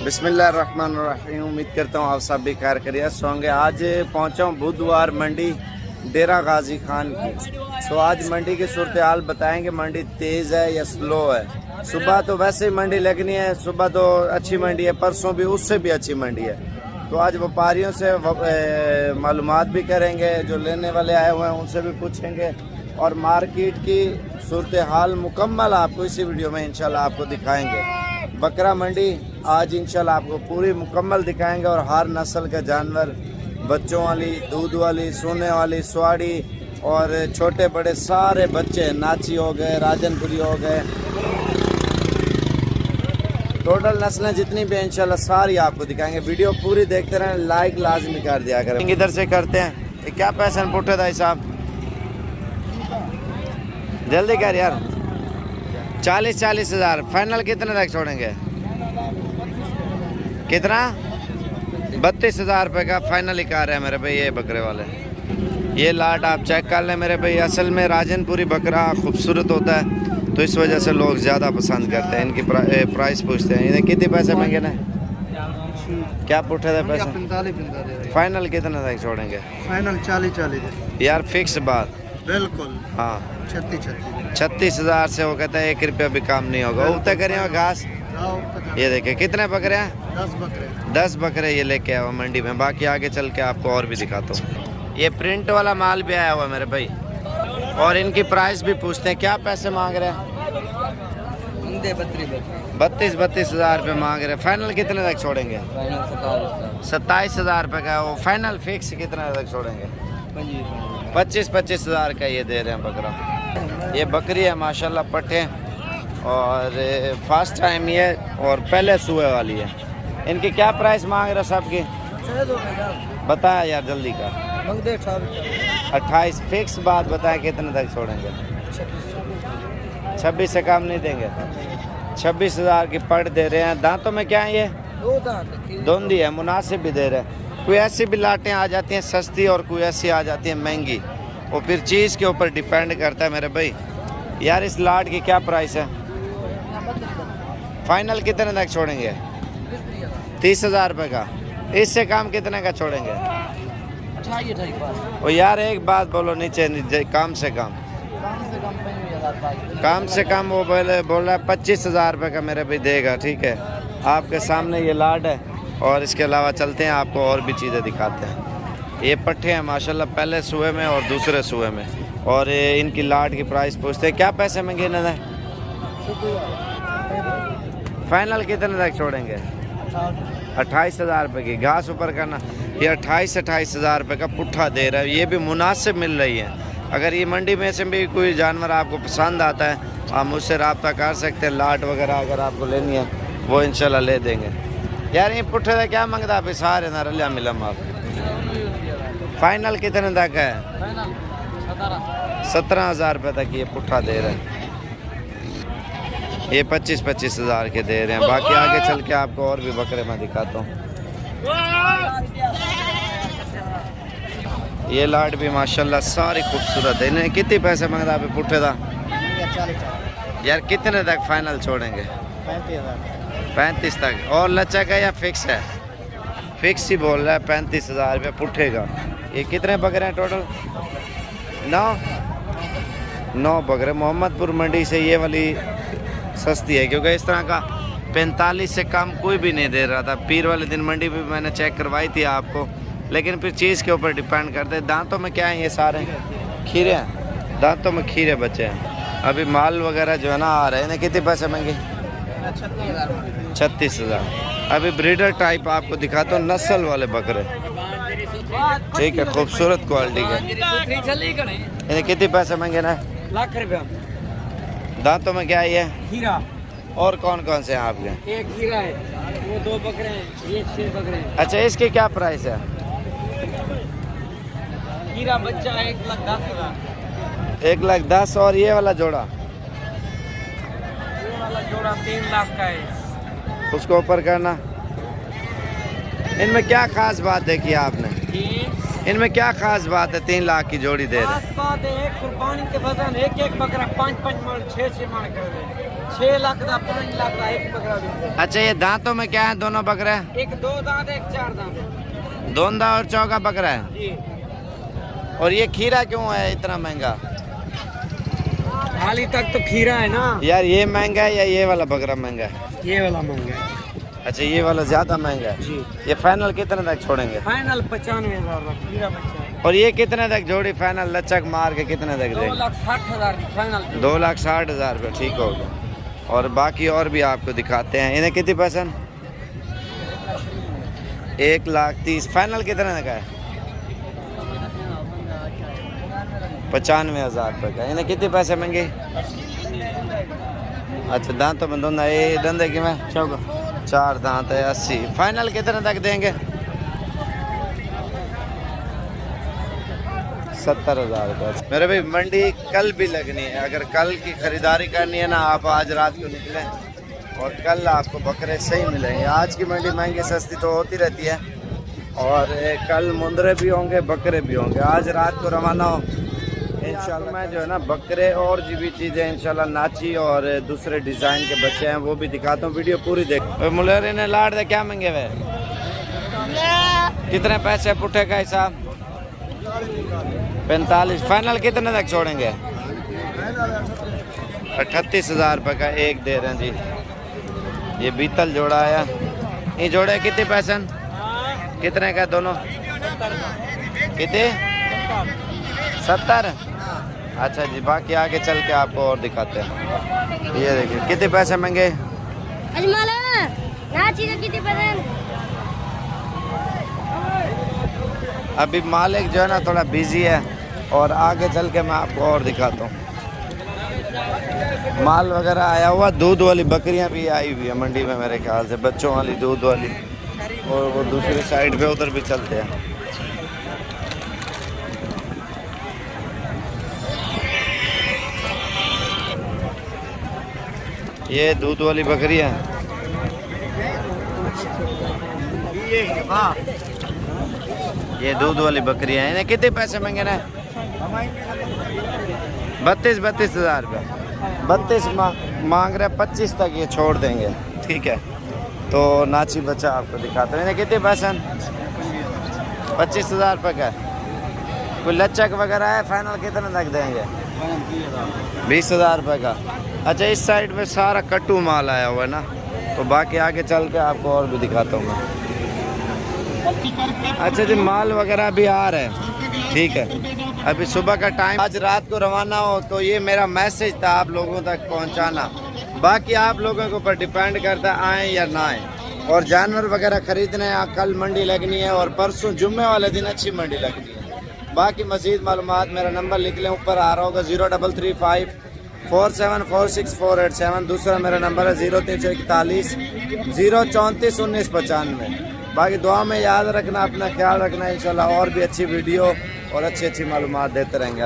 बिस्मिल्लाहिर्रहमानिर्रहीम। उम्मीद करता हूँ आप सब भी खैर खैरियत होंगे। आज पहुँचा हूँ बुधवार मंडी डेरा गाजी खान की। तो आज मंडी की सूरत हाल बताएंगे, मंडी तेज़ है या स्लो है। सुबह तो वैसे ही मंडी लगनी है, सुबह तो अच्छी मंडी है, परसों भी उससे भी अच्छी मंडी है। तो आज व्यापारियों से मालूमात भी करेंगे, जो लेने वाले आए हुए हैं उनसे भी पूछेंगे और मार्केट की सूरत हाल मुकम्मल आपको इसी वीडियो में इंशाल्लाह आपको दिखाएंगे। बकरा मंडी आज इंशाल्लाह आपको पूरी मुकम्मल दिखाएंगे और हर नस्ल का जानवर, बच्चों वाली, दूध वाली, सोने वाली, स्वाड़ी और छोटे बड़े सारे बच्चे, नाची हो गए, राजनपुरी हो गए, टोटल नस्लें जितनी भी इंशाल्लाह सारी आपको दिखाएंगे। वीडियो पूरी देखते रहें, लाइक लाजमी कर दिया करें। इधर से करते हैं। ये क्या पैसा पुटे था साहब, जल्दी कर यार। 40 हज़ार फाइनल कितने तक छोड़ेंगे? कितना? 32 हज़ार रुपये का फाइनल ही कार है मेरे भाई। ये बकरे वाले, ये लाट आप चेक कर लें मेरे भाई। असल में राजनपुरी बकरा खूबसूरत होता है तो इस वजह से लोग ज़्यादा पसंद करते हैं। इनकी प्राइस पूछते हैं। इन्हें कितने पैसे मांगे ना? क्या पूछे थे पैसे? 45 फाइनल कितने तक छोड़ेंगे? फाइनल 40 यार, फिक्स बात। बिल्कुल हाँ, 36 हज़ार से वो कहता है 1 रुपया भी काम नहीं होगा। उगते करें घास। ये देखे कितने बकरे हैं? 10 बकरे ये लेके आया हुआ मंडी में। बाकी आगे चल के आपको और भी दिखाता हूँ। ये प्रिंट वाला माल भी आया हुआ मेरे भाई और इनकी प्राइस भी पूछते हैं। क्या पैसे मांग रहे हैं? 32 हज़ार रुपये मांग रहे हैं। फाइनल कितने तक छोड़ेंगे? 27 हज़ार रुपये का। वो फाइनल फिक्स कितने तक छोड़ेंगे? 25 हज़ार का ये दे रहे हैं बकरा। ये बकरी है माशाल्लाह, पट्टे और फर्स्ट टाइम ये और पहले सुए वाली है। इनकी क्या प्राइस मांग रहे सब की? बताया यार जल्दी का। 28 फिक्स बात। बताएं कितने तक छोड़ेंगे? 26 से कम नहीं देंगे। 26 हज़ार की पट दे रहे हैं। दांतों में क्या है? ये दोंदी है, मुनासिब भी दे रहे हैं। कोई ऐसी भी लाटें आ जाती हैं सस्ती और कोई ऐसी आ जाती हैं महंगी, वो फिर चीज़ के ऊपर डिपेंड करता है मेरे भाई। यार इस लाट की क्या प्राइस है? फाइनल कितने तक छोड़ेंगे? 30 हज़ार रुपये का। इससे काम कितने का छोड़ेंगे? वो यार एक बात बोलो, नीचे कम से कम वो बोल रहा है 25 हज़ार रुपये का मेरे भी देगा। ठीक है, आपके सामने ये लाट है और इसके अलावा चलते हैं आपको और भी चीज़ें दिखाते हैं। ये पट्टे हैं माशाल्लाह, पहले सुए में और दूसरे सुए में। और इनकी लाट की प्राइस पूछते हैं। क्या पैसे में गिने हैं? फाइनल कितने तक छोड़ेंगे? 28 हज़ार रुपये की। घास ऊपर करना। ये 28 हज़ार रुपये का पुट्ठा दे रहा है। ये भी मुनासिब मिल रही है। अगर ये मंडी में से भी कोई जानवर आपको पसंद आता है आप मुझसे रब्ता कर सकते हैं। लाट वगैरह अगर आपको लेनी है वो इंशाल्लाह ले देंगे। यार ये पुट्ठे का क्या मांगता है? सारे ना रलिया मिलम आप। फाइनल कितने तक है? 17 हज़ार रुपये तक ये पुट्ठा दे रहे हैं। ये 25 हज़ार के दे रहे हैं। बाकी आगे चल के आपको और भी बकरे मैं दिखाता हूँ। ये लाट भी माशाल्लाह सारी खूबसूरत है। इन्हें कितने पैसे मांगता है पुट्ठे का? यार कितने तक फाइनल छोड़ेंगे? 35 तक। और लच्चा का या फिक्स है? फिक्स ही बोल रहा है 35 हज़ार रुपये पुट्ठे का। ये कितने बकरे हैं टोटल? 9 बकरे। मोहम्मदपुर मंडी से ये वाली सस्ती है क्योंकि इस तरह का 45 से कम कोई भी नहीं दे रहा था। पीर वाले दिन मंडी भी मैंने चेक करवाई थी आपको, लेकिन फिर चीज़ के ऊपर डिपेंड करते हैं। दांतों में क्या है? ये सारे खीरे हैं। दांतों में खीरे बचे हैं। अभी माल वगैरह जो है ना आ रहे हैं। इन्हें कितने पैसे महंगे? 36 हज़ार। अभी ब्रीडर टाइप आपको दिखाता हूँ, नस्ल वाले बकरे। ठीक है, खूबसूरत क्वालिटी के। इन्हें कितने पैसे महंगे ना? लाख रुपया। दांतों में क्या है? ये हीरा। और कौन कौन से हैं आपके? एक हीरा है, वो 2 बकरे हैं, ये 6 बकरे हैं। अच्छा, इसकी क्या प्राइस है? हीरा बच्चा 1,10,000। 1,10,000। और ये वाला जोड़ा? ये वाला जोड़ा 3 लाख का है। उसको ऊपर करना। इनमें क्या खास बात देखी आपने? इनमें क्या खास बात है? 3 लाख की जोड़ी दे रहे हैं। खास बात है कुर्बानी के वजन एक बकरा 5 मन 6 मन कर रहे हैं। 6 लाख का 5 लाख का एक बकरा भी। अच्छा ये दांतों में क्या है दोनों बकरे? एक 2 दांत एक 4 दांत। दोंदा और चौका बकरा है। जी। और ये खीरा क्यों है इतना महंगा? हाली तक तो खीरा है ना यार ये महंगा है या ये वाला बकरा महंगा है? ये वाला महंगा है। अच्छा ये वाला ज्यादा महंगा है। जी। ये फाइनल कितने तक छोड़ेंगे? फाइनल 95,000 का खीरा बच्चा है। और ये कितने तक जोड़ी फाइनल लचक मार के कितने तक देंगे? 2,60,000 की फाइनल। 2,60,000 रुपये ठीक हो गया। और बाकी और भी आपको दिखाते हैं। इन्हें कितनी पसंद? 1,30,000 फाइनल कितने का है? 95,000 रुपये का। इन्हें कितने पैसे महंगे? अच्छा दांतों में दोनों ये धंधे की में चौका 4 दांत है 80। फाइनल कितने तक देंगे? 70,000 रुपये। मेरे भाई मंडी कल भी लगनी है। अगर कल की खरीदारी करनी है ना आप आज रात को निकलें और कल आपको बकरे सही मिलेंगे। आज की मंडी महंगी सस्ती तो होती रहती है और कल मुंदरे भी होंगे बकरे भी होंगे। आज रात को रवाना हो इंशाल्लाह। मैं जो है ना बकरे और जी भी चीज़ें इंशाल्लाह नाची और दूसरे डिज़ाइन के बच्चे हैं वो भी दिखाता हूँ। वीडियो पूरी देख। मुलेरे ने लाड़ दे क्या मंगे हुए? कितने पैसे पुठे का हिसाब? 45। फाइनल कितने तक छोड़ेंगे? 38,000 रुपये का एक दे रहे हैं जी। ये बीतल जोड़ा है। ये जोड़े कितने पैसे? कितने का दोनों? कितने? 70। अच्छा जी बाकी आगे चल के आपको और दिखाते हैं। ये देखिए कितने पैसे महंगे? अभी मालिक जो है ना थोड़ा बिजी है और आगे चल के मैं आपको और दिखाता हूँ। माल वगैरह आया हुआ। दूध वाली बकरियां भी आई हुई है मंडी में मेरे ख्याल से, बच्चों वाली दूध वाली। और वो दूसरी साइड पे उधर भी चलते हैं। ये दूध वाली बकरियां हैं। ये दूध वाली बकरियां हैं। इन्हें कितने पैसे महंगे ना? 32,000 रुपये। 32 मांग रहे, 25 तक ये छोड़ देंगे। ठीक है तो नाची बच्चा आपको दिखाते हैं। इन्हें कितने पैसे? 25,000 रुपये का। कोई लचक वगैरह है? फाइनल कितने तक देंगे? 20,000 रुपये का। अच्छा इस साइड में सारा कट्टू माल आया हुआ है ना तो बाकी आगे चल के आपको और भी दिखाता हूँ मैं। अच्छा जी माल वगैरह भी आ रहे हैं। ठीक है अभी सुबह का टाइम। आज रात को रवाना हो तो ये मेरा मैसेज था आप लोगों तक पहुँचाना। बाकी आप लोगों के ऊपर डिपेंड करता है आएँ या ना आएँ। और जानवर वगैरह खरीदने हैं कल मंडी लगनी है और परसों जुम्मे वाले दिन अच्छी मंडी लगनी है। बाकी मज़ीद मालूमात मेरा नंबर लिख लें ऊपर आ रहा होगा 033547464887। दूसरा मेरा नंबर है 0341 034 1995। बाकी दुआ में याद रखना, अपना ख्याल रखना। इंशाल्लाह और भी अच्छी वीडियो और अच्छी मालूमात देते रहेंगे।